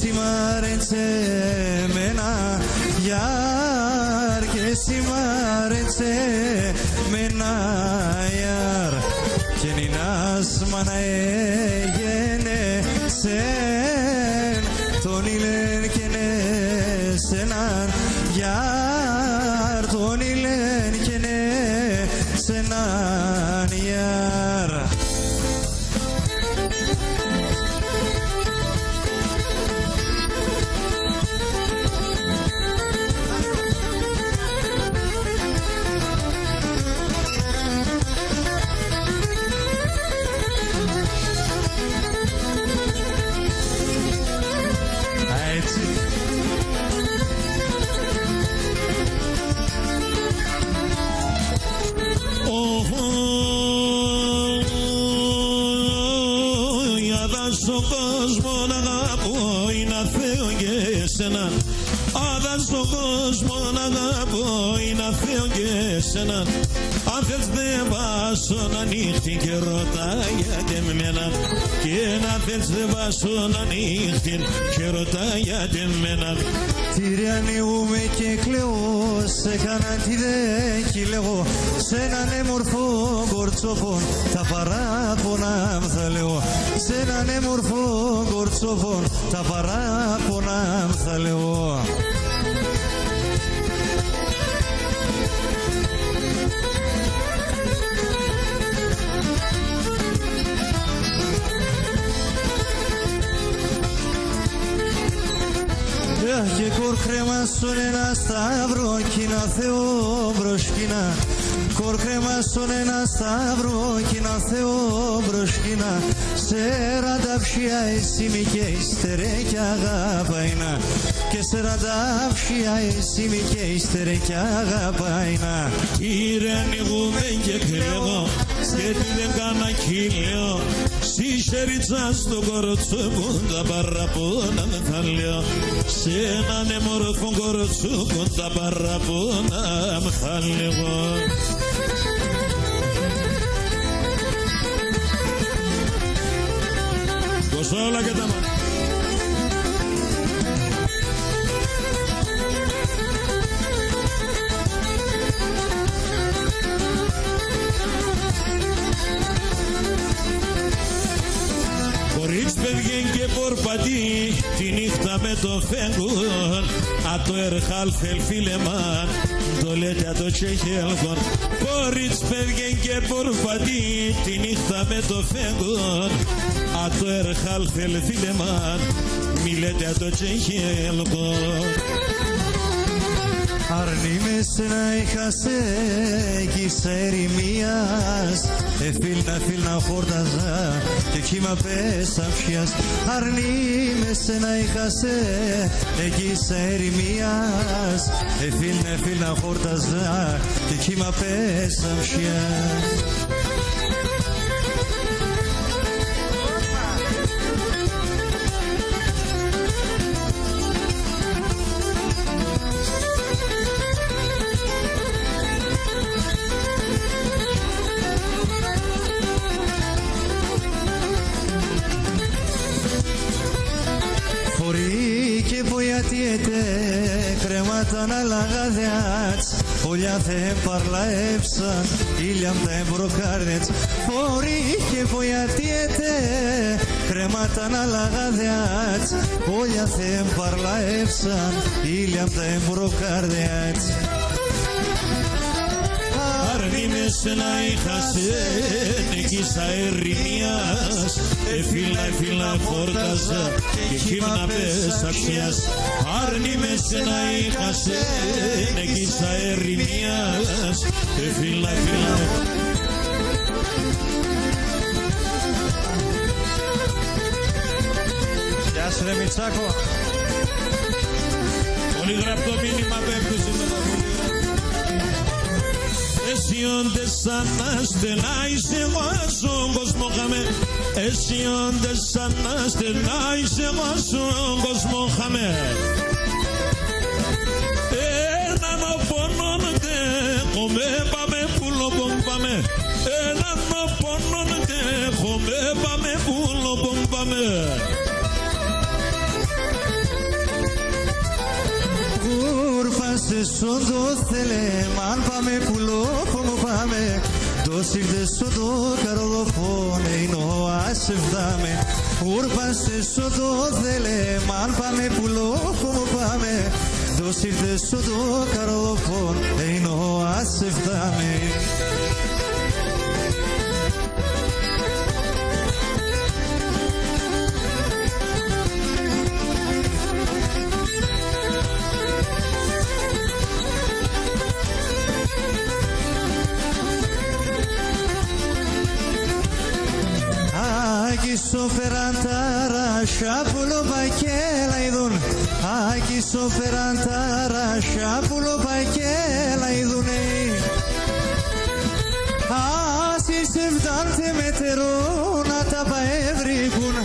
εσύ μ' άρεσε μένα, γιάρ, και εσύ μ' άρεσε μένα, γιάρ, και νινάς μάνα έγαινε σεν, τον ήλεν και ναι σέναν, γιάρ, τον ήλεν και ναι σέναν, γιάρ. Στον κόσμο να αγαπώ είναι Θεό και εσένα. Όταν στον κόσμο να αγαπώ είναι Θεό και εσένα. Αν θες δεν βάσω να νύχτη και ρωτάει γιατί εμένα. Και να θες δεν βάσω να νύχτη και ρωτάει γιατί εμένα. Τυριανιούμε και κλαίω, σε κανέναν τι δεν κυλέω. Σ' έναν έμορφο κορτσόφων τα παράπονα μ' θα λέω. Σ' έναν έμορφο κορτσόφων τα παράπονα μ' θα λέω. Και κορκρέμα στον ένα σταύρο κι να Θεό μπροσκίνα. Κορκρέμα στον ένα σταύρο κι να Θεό μπροσκίνα. Σε ρανταψία εσύ μη και ύστερε κι αγαπάινα. Και σε ρανταψία εσύ μη και ύστερε κι αγαπάινα. Ήρε ανοίγουμε και κλαίω, γιατί δεν κάνα κύλιο. Στη σερίτσα στο κοροτσό μου τα παραπόνα με θα λέω. Σ' έναν έμορφο κοροτσό μου τα παραπόνα με θα λέω. Πως όλα και τα μάτια. Βγαίνει και πορπατεί τη νύχτα με το φέγγον. Απ' το Ερχάλ φίλεμαν το λέτε το τσεχέλγον. Κορίτς βγαίνει και πορπατεί τη νύχτα με το φέγγον. Απ' το Ερχάλ φίλεμαν μη λέτε το τσεχέλγον. Αρνή με σένα είχα σε κύσα ερημίας. Φίλνα χόρταζα και κύμα πέσα ψιάς. Αρνή με σένα είχα σε κύσα ερημίας. Φίλνα χόρταζα και κύμα πέσα ψιάς. Και βοηθιέται κρέματα να λαγαδιάτς. Όλια δεν παρλαέψαν, ήλιαμ τα εμπροκάρδετς. Φορεί και βοηθιέται κρέματα να λαγαδιάτς. Όλια δεν παρλαέψαν, ήλιαμ τα εμπροκάρδετς. Αρνή με σένα είχα σε νεκίσα ερημίας. Φίλα χόρταζα και κύμνα πέσα ψιάς. Αρνή με σένα είχα σε νεκίσα ερημίας. Φίλα Γεια σου ρε Μητσάκο. Πολύ γραπτό μήνυμα πέφτου σήμερα. Εσύ όντες σαν να στενάεις εγώ στον κόσμο χαμέ. Εσύ όντες σαν να στενάεις εγώ στον κόσμο χαμέ. Έναν οπονόν τέχομαι πάμε πουλοπον πάμε. Έναν οπονόν τέχομαι πάμε πουλοπον πάμε. σου το θέλε, μαν πάμε πουλόπο μου πάμε. Το σύρτε σου το καρδοφώνε, είναι ο ασεβδάμε. Ούρπασε σου το θέλε, μαν πάμε πουλόπο μου πάμε. Το σύρτε σου το καρδοφώνε, είναι ο ασεβδάμε. Άκη σοφεράν ταράσια πουλο πακέλα ειδούν. Άκη σοφεράν ταράσια πουλο πακέλα ειδούν. Άσοι σεβδάντε μετερό να τα παεύρικουν.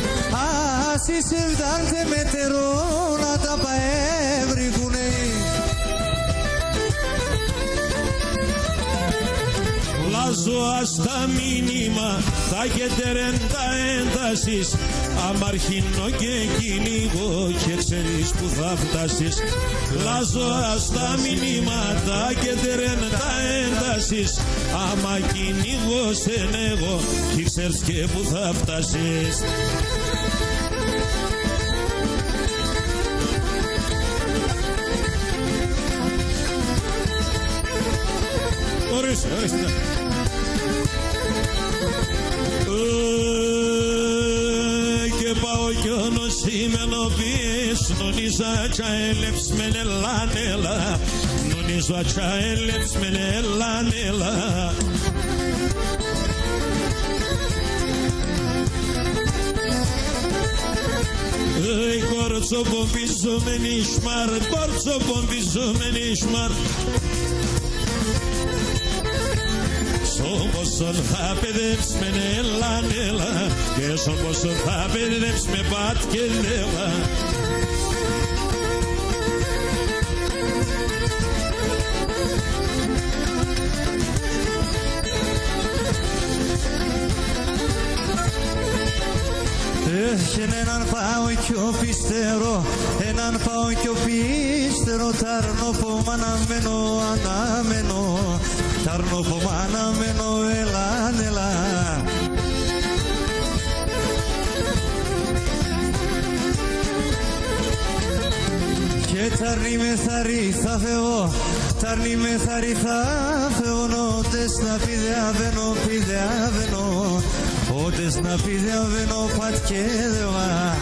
Άσοι σεβδάντε μετερό να τα παεύρικουν. Λάζω στα μήνυμα τα κεντερεν τα έντασης. Αμαρχινό και κυνηγώ και ξέρεις που θα φτάσεις. Λάζω στα μηνύματα και τερεν τα έντασης. Άμα κυνηγώ σε νεγώ και ξέρεις και που θα φτάσεις. Ορίστε, ορίστε. Και πάω κι όνο σήμενο πεις. Νονίζα τσα έλεψ με νελάνελα. Νονίζα τσα έλεψ με νελάνελα. Κορτσο πομπίζο με νիշμαρ. Κορτσο πομπίζο με νիշμαρ. Σώποσον θα παιδεύς με νελάνελα και σώποσον θα παιδεύς με πατ και λέλα. Και έναν πάω κι ο πιστερό, έναν πάω κι ο πιστερό. Ταρνόπο μ' αναμένω, αναμένω. Ταρνόπο μ' αναμένω, ελάν, ελά. Και ταρνί με θαρί θα φεύγω, ταρνί με θαρί θα φεύγω. Νότες να πηδεαβαίνω, πηδεαβαίνω. Ότες να πηδεαβαίνω, πατ και δεვა.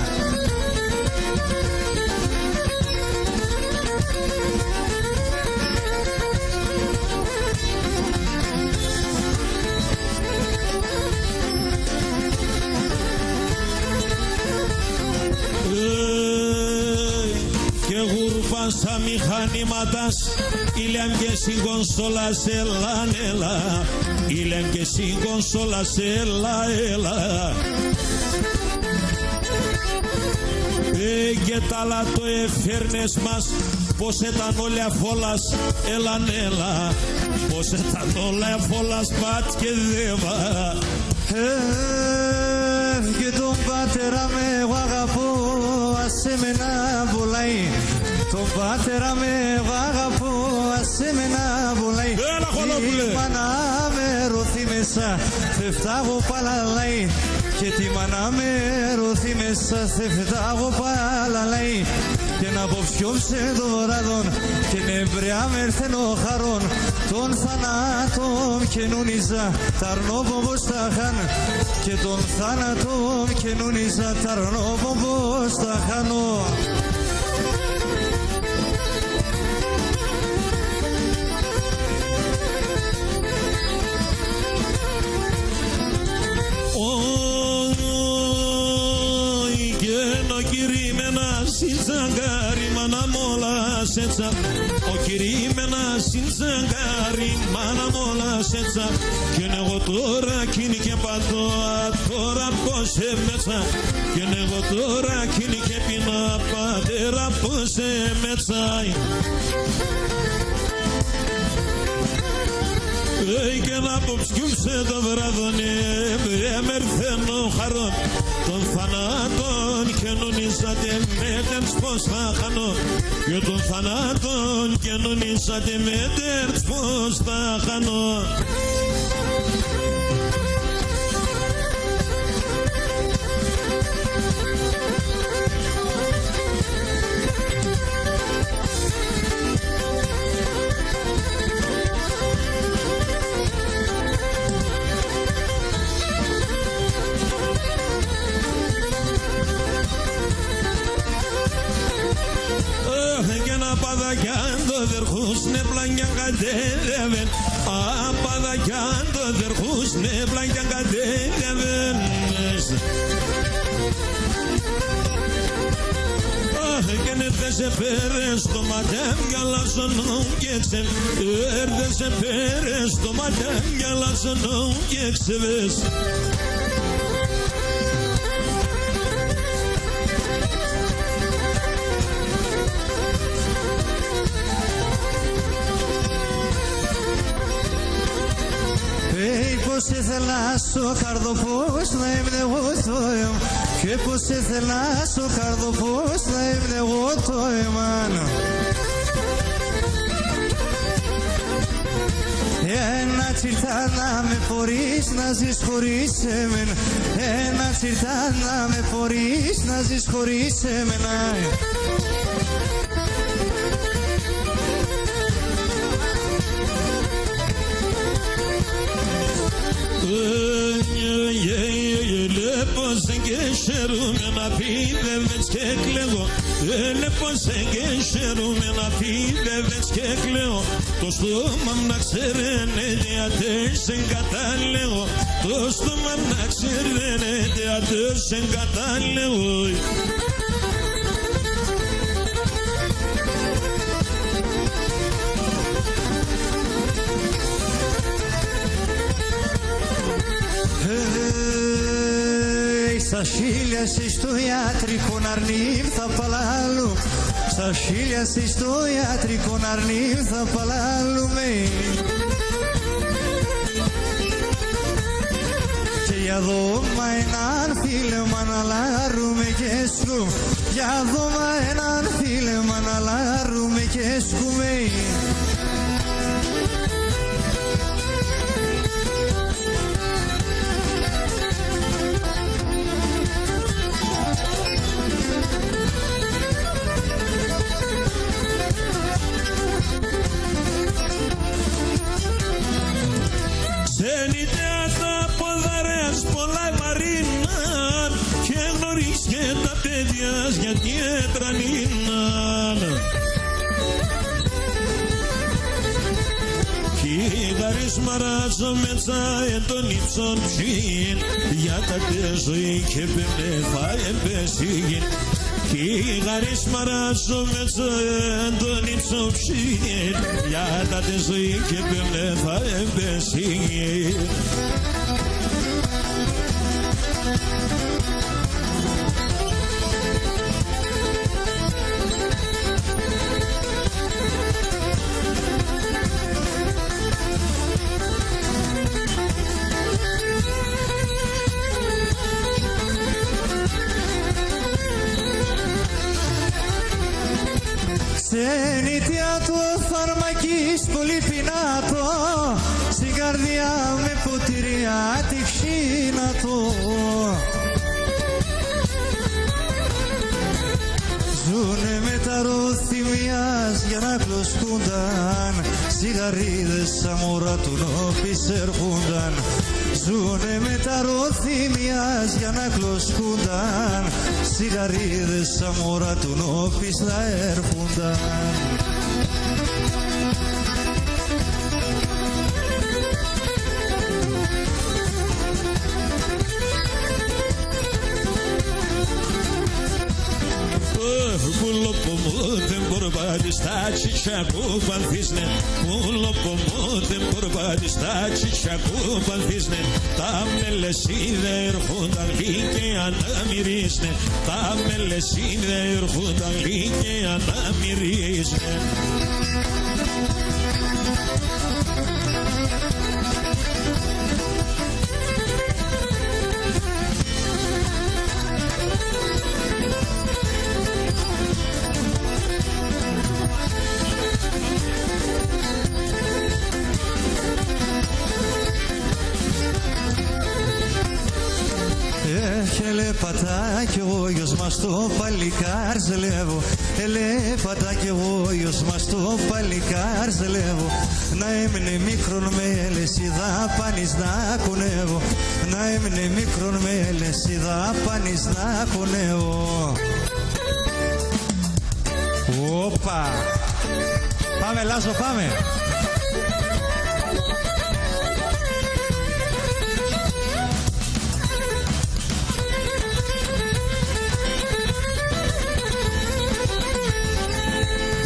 Σαν μηχανήματας ήλιαν και συγκονσόλα σε ελά, ήλιαν και συγκονσόλα σε ελά. Και τα λατό εφέρνες μας πως ήταν όλοι αφόλας ελανέλα, πως ήταν όλοι αφόλας πατ και δεύα. Και τον πατέρα με εγώ αγαπώ, άσε με να βολάει. Τον πατέρα με εγώ αγαπώ, άσε με να βολάει. Η μάνα με ρωθεί μέσα, θε φτάγω παλαλάει. Και τη μάνα με ρωθεί μέσα, θε φτάγω παλαλάει. Και να αποψιώψε το βράδον και νευριά με έρθεν ο χαρών. Τον θάνατον καινούνιζα, ταρνόποπος τα χάν. Και τον θάνατον καινούνιζα, ταρνόποπος τα χάνω. Συντζαγκάρι μάνα μόλα σέτσα. Ο κηρύμενα συντζαγκάρι μάνα μόλα σέτσα. Και εγώ τώρα κίνη και πατώ, τώρα πως έμετσα. Και εγώ τώρα κίνη και πεινά, πατέρα πως έμετσαι. Και να αποψιούσε το βράδονε, έμερθεν ο χαρόν. Τον θανάτων καινονίσατε με τέρτς πως θα χάνω και τον θανάτων καινονίσατε με τέρτς πως θα χάνω. Απαδακιάν το δερχούς νεπλάνια κατέλευεν, απαδακιάν το δερχούς νεπλάνια κατέλευεν. Και έρθεσαι πέρες στο ματέμ κι αλλάζονον και ξε. Έρθεσαι πέρες στο ματέμ κι αλλάζονον και ξεβες. Πως ήθελα στο καρδοπός να ήμουν εγώ το αίμα και πως ήθελα στο καρδοπός να ήμουν εγώ το αίμα. Ένα τσιρτά να με φορείς να ζεις χωρίς εμένα, ένα τσιρτά να με φορείς να ζεις χωρίς εμένα. Λέπος και χαίρομαι να πήδευες και κλαίω. Λέπος και χαίρομαι να πήδευες και κλαίω. Το στόμα μου να ξέρετε αντές εγκατάλεγω. Το στόμα μου να ξέρετε αντές εγκατάλεγω. Στα χίλια εσύ στο ιατρικό να αρνήθα παλάλου, στα χίλια εσύ στο ιατρικό να αρνήθα παλάλουμε. Και για δώμα έναν φίλεμα να λάρουμε και σκου, για δώμα έναν φίλεμα να λάρουμε και σκούμε. Γιατί έτρανιναν Κίγαρις μαράζω μέτσα εν τον ύψον ψήν για τα τε ζωή και πενέφα εμπεσίγιν. Κίγαρις μαράζω μέτσα εν τον ύψον ψήν για τα τε ζωή και πενέφα εμπεσίγιν. Ξενιτιά του φαρμακής πολύ πεινάτο, στην καρδιά με ποτηριά τη χύνατο. Ζουνε με τα ρούθι μιας για να κλωσκούνταν, σιγαρίδες σαν μωρά του νόπης ερχούνταν. Ζουνε με τα ρούθι μιας για να κλωσκούνταν, σιγαρίδες σαν μωρά του νόπης θα έρχονταν. Πουλοπομούδεν μπορβάτη στα τσιτσακού πανθίσνε. Πουλοπομούδεν μπορβάτη στα τσιτσακού πανθίσνε. Τα μελεσίδε ερχόνταν λίγε αναμυρίσνε. Τα μελεσίδε ερχόνταν λίγε αναμυρίσνε. Όχι ελέφατα κι εγώ γιος μας το παλικάρ ζελεύω. Ελέφατα κι εγώ γιος μας το παλικάρ ζελεύω. Να έμεινε μικρόν με λεσίδα πάνης να κονεύω. Να έμεινε μικρόν με λεσίδα πάνης να κονεύω. Όπα! Πάμε Λάσο, πάμε!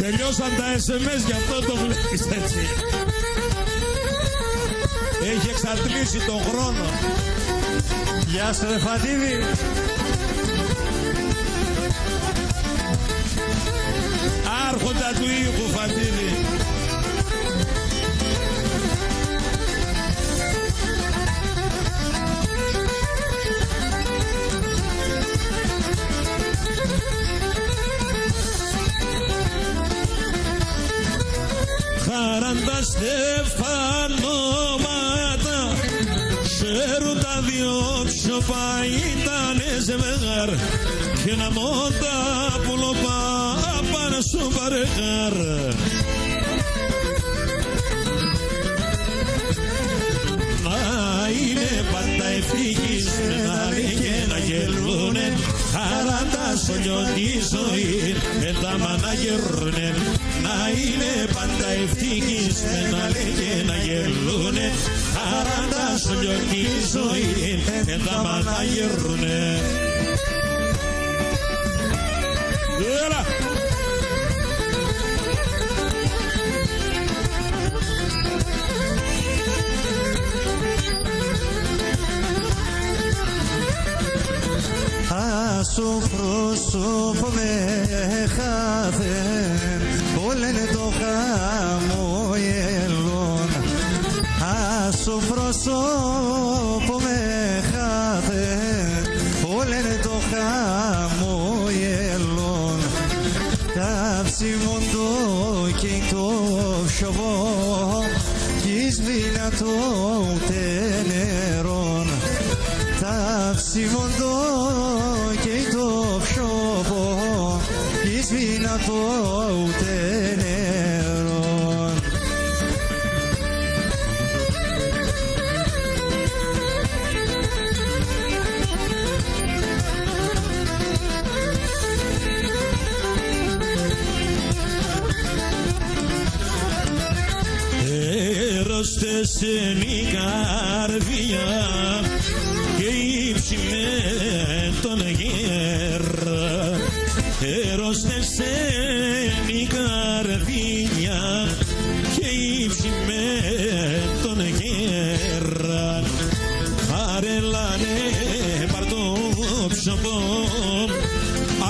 Τελειώσαν τα SMS, γι' αυτό το βλέπεις έτσι. Έχει εξαντλήσει τον χρόνο. Γεια σου ρε Φατίδη! Άρχοντα του ήχου, Φατίδη. Χαράντα στεφανώματα ξέρουν τα δυο ψωπά ήτανε ζευγάρ και ένα μόντα πουλοπά πάνω στο παρεχάρ. Να είναι πάντα ευτυχισμένα και να γελούνε χαράντα στο λιώνει ζωή με τα μάνα γερούνε. Να είναι πάντα ευτυχισμένα και να γελούνε χαράντα στο λιώνει ζωή με τα μάνα γερούνε. Έλα! Άσο πρόσωπο με χάθεν, όλενε το χαμογελόν. Άσο πρόσωπο με χάθεν, όλενε το χαμογελόν. Ταψιμόν το και το φσοβό, κι σβήνα το τενερόν. Ταψιμόν το και το φσοβό, κι σβήνα το τενερόν. Έρωστες είναι η καρδιά και ύψη με τον γέρα. Έρωστες είναι η καρδιά και ύψη με τον γέρα. Αρελάνε πάρ' το ψωπό,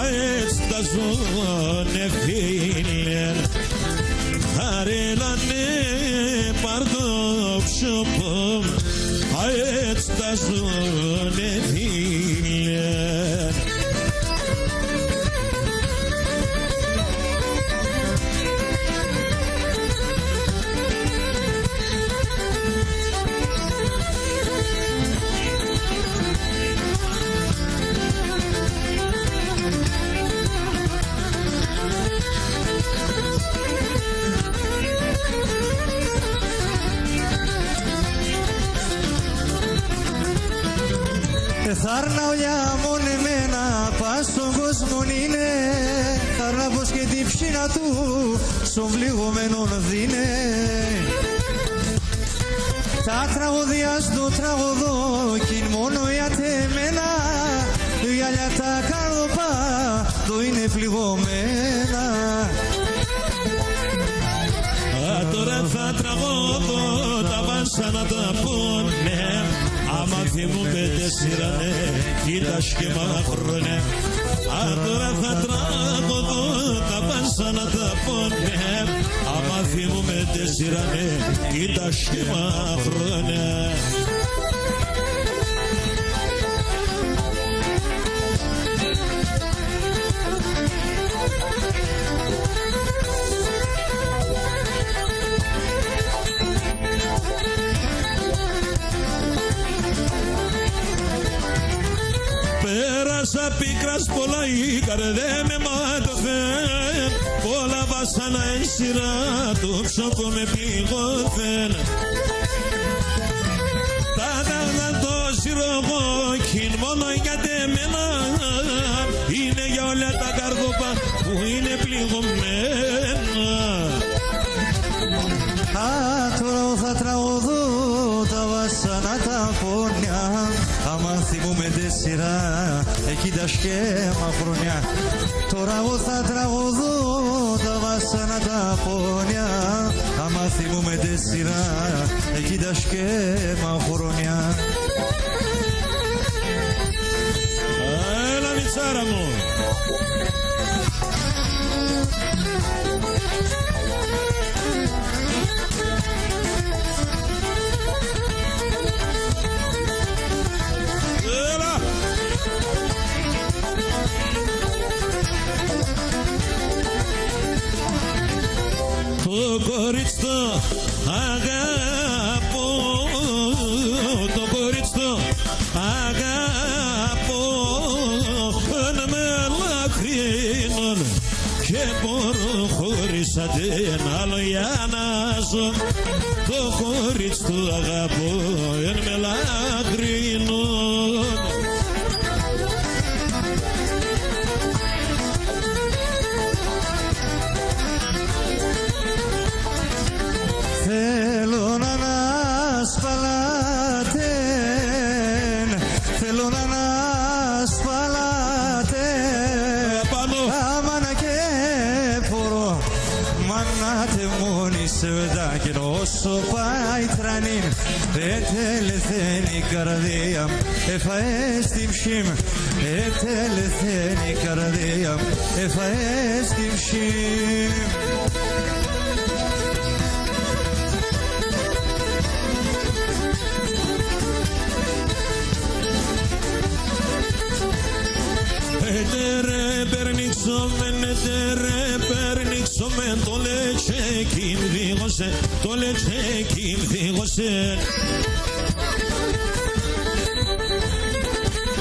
αέτς τα ζώνε φίλε. Αρελάνε πάρ' το ψωπό, αέτς τα ζώνε φίλε. Θάρνα ολιά μονεμένα, πας στον κόσμο είναι. Θάρνα πως και την ψήνα του, στον πληγωμένον δίνε. Τα τραγωδία στο τραγωδό, κι είναι μόνο για τεμένα. Οι γυαλιά τα καρδοπά, το είναι πληγωμένα. Τώρα θα τραγωδώ, τα βάσανα τα πόνε. Άμα θυμούν πέντε σειράνε, κοίτας και μαχρόνε. Τώρα θα τραγωδώ, τα βάσανα τα πόνε. Άμα θυμούν πέντε σειράνε, κοίτας και μαχρόνε. Τόσα πίκρας πολλά ήκαρ δε με μάτωθεν, πολλά βασάνα εν σειρά του ψόκο με πληγώθεν. Τα δάγνα το σιρογόκιν μόνο για τεμένα, είναι για όλα τα καρδόπα που είναι πληγωμένα. Τώρα θα τραγουδώ τα βασάνα τα πόνια, άμα θυμούμε τέσσερα εκεί τα σκέμα χρονιά. Τώρα εγώ θα τραγουδώ τα βασάνα τα πόνια, άμα θυμούμε τέσσερα εκεί τα σκέμα χρονιά. Έλα μητσάρα μου. Το κορίτσι το αγαπώ, το κορίτσι το αγαπώ, αν με λαχρίνων και μπορώ χωρίς αντέν άλλο για να ζω. Το κορίτσι το αγαπώ, αν με λαχρίνων. Θέλω να ανασπαλάτεν, θέλω να ανασπαλάτεν, άμα και φορώ, μανάτε μόνοι σε βεντάκεν, όσο πάει τρανήν, ετελεθαίνει η καρδία, εφαές την ψήμ, ετελεθαίνει η καρδία, εφαές την ψήμ. Ετερε περνίξομεν, το λετσέκιμ δίγωσε, το λετσέκιμ δίγωσε.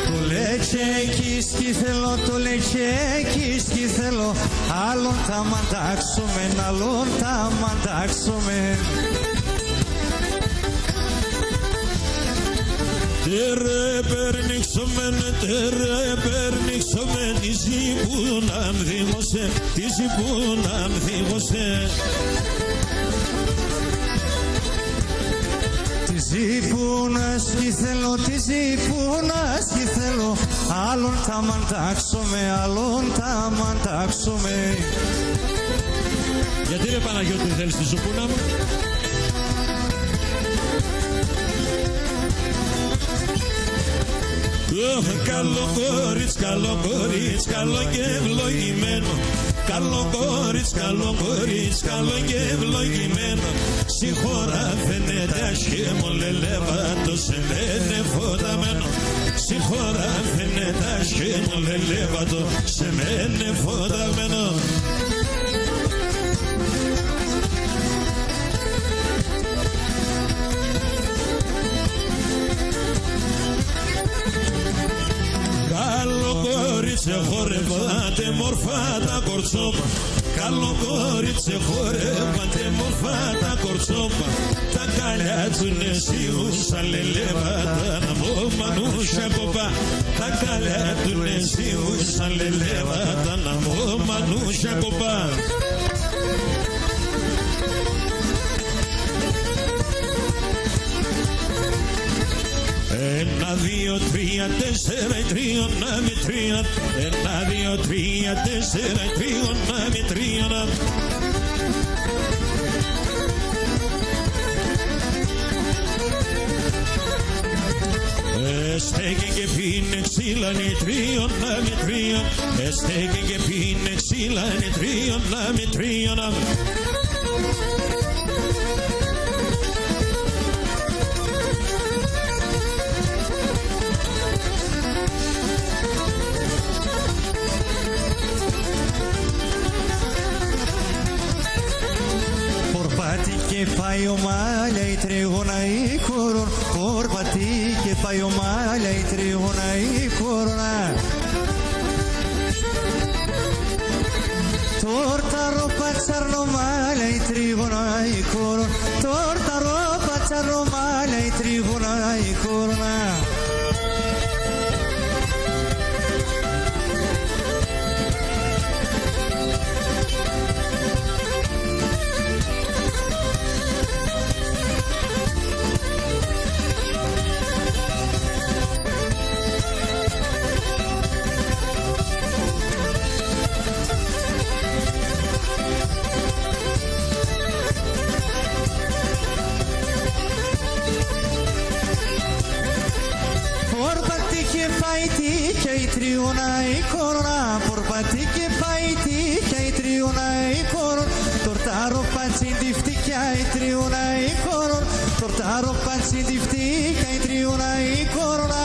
Το λετσέκι σκήθελο, το λετσέκι σκήθελο, άλλον τα μαντάξομεν, άλλον τα μαντάξομεν. Τερε περνίξομεν, τη ζήπουναν δίγωσε, τη ζήπουναν δίγωσε. Τη ζήπουνας κι θέλω, τη ζήπουνας κι θέλω, άλλον τα μαντάξομαι, άλλον τα μαντάξομαι. Γιατί ρε Παναγιώτη θέλεις τη ζουπούνα μου? Καλό κορίτσι, καλό κορίτσι, καλό και ευλογημένο. Καλό κορίτσι, καλό κορίτσι, καλό και ευλογημένο. Συγχώρα φαίνεται ασχήμο, λελεύατο σε μένε φωταμένο. Συγχώρα φαίνεται ασχήμο, λελεύατο σε μένε φωταμένο. κορίτσε χορεύατε μορφά τα κορτσόπα. Καλό κορίτσε χορεύατε μορφά τα κορτσόπα. Τα καλιά του νεσιούσαν λελεύατα να μου μανούσια κοπά. Τα καλιά του νεσιούσαν λελεύατα να μου μανούσια κοπά. Ένα, δύο, τρία, τέσσερα, τρία, να με τρία. Ένα, δύο, τρία, τέσσερα, τρία, να με τρία. Στέκε και πίνε ξύλανε τρία, να με τρία. Στέκε και πίνε ξύλανε τρία, να με τρία. Και πάει ο μάλια η τρίγωνα η κορώνα. Κορπατή και πάει ο μάλια η τρίγωνα η κορώνα. τσαρνο μάλε τρίγωνα η κόρο, τόρτα ρόπα τσαρνο μάλε τρίγωνα η κόρονα. Πάει τριούνα η κόρονα, πορπατή και πάει τι η τριούνα η κόρονα, τορτάρο πατσιντιφτικιά η τριούνα η κόρονα, τορτάρο πατσιντιφτικιά η τριούνα η κόρονα.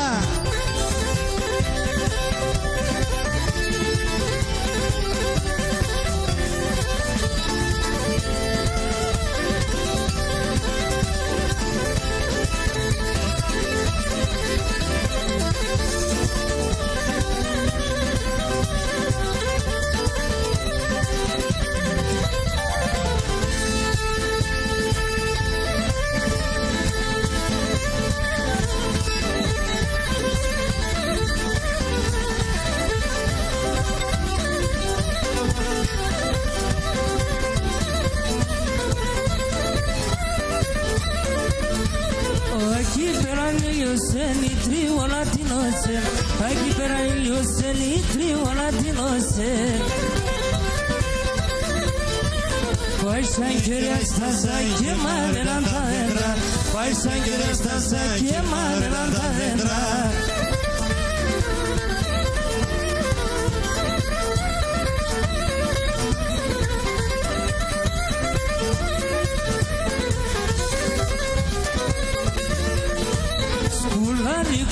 Aquí per gli ocelli triolati noce. Poi sangue sta sa chiamare la terra, poi sangue sta sa chiamare la terra.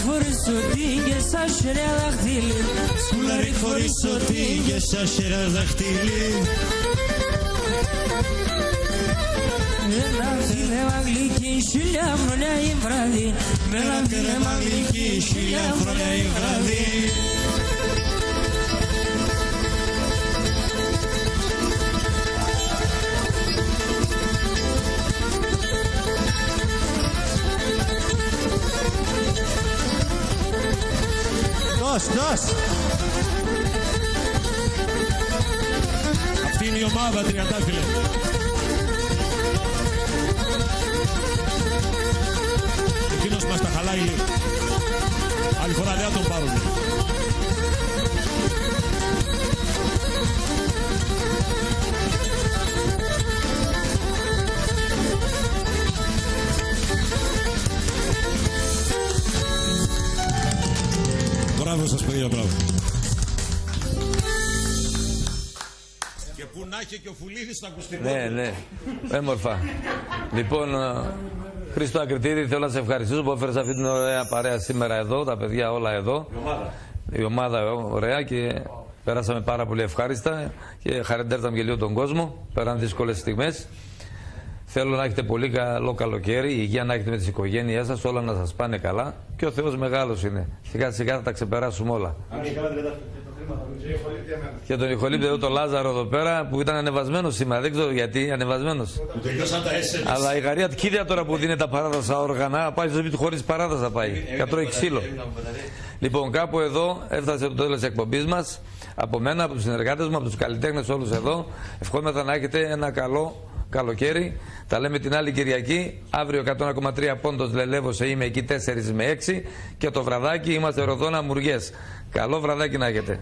Φορισωτή σα σέρια δαχτυλί, Σκουλάρι φορισωτή σα σέρια δαχτυλί. Μελαμφίλε μαγλική σιλιά φρονιά η βράδυ, μελαμφίλε μαγλική σιλιά φρονιά η βράδυ. Δώσ'. Αυτή είναι η ομάδα τριαντάφυλλε. Εκείνος μας τα χαλάει λίγο. Άλλη φορά δεν θα τον πάρουν. Μπράβο σας παιδιά, μπράβο. Και που να έχει και ο Φουλίδης στα ακουστικό. Ναι, έμορφα. Λοιπόν, Χρήστο Ακριτήρη, θέλω να σε ευχαριστήσω που έφερες αυτή την ωραία παρέα σήμερα εδώ, τα παιδιά όλα εδώ. Η ομάδα ωραία και πέρασαμε πάρα πολύ ευχάριστα και χαρεντέρταμε και λίγο τον κόσμο. Πέραν δύσκολες στιγμές. Θέλω να έχετε πολύ καλό καλοκαίρι, υγεία να έχετε με τις οικογένειές σας, όλα να σας πάνε καλά. Και ο Θεός μεγάλος είναι. Σιγά σιγά θα τα ξεπεράσουμε όλα. Και τον Ιχολήπτη εδώ, τον Λάζαρο εδώ πέρα, που ήταν ανεβασμένος σήμερα. Δεν ξέρω γιατί ανεβασμένος. Αλλά η Γαρία Τκίδια τώρα που δίνει τα παράδοσα όργανα, πάει στο σπίτι χωρίς παράδοσα πάει. Και τρώει ξύλο. Λοιπόν, κάπου εδώ έφτασε το τέλος της εκπομπής μας. Από μένα, από τους συνεργάτες μου, από τους καλλιτέχνες όλους εδώ, ευχόμεθα να έχετε ένα καλό καλοκαίρι. Τα λέμε την άλλη Κυριακή. Αύριο 101,3 Πόντος Λελεύωσε, είμαι εκεί 4 με 6. Και το βραδάκι είμαστε Ροδόνα Μουργές. Καλό βραδάκι να έχετε.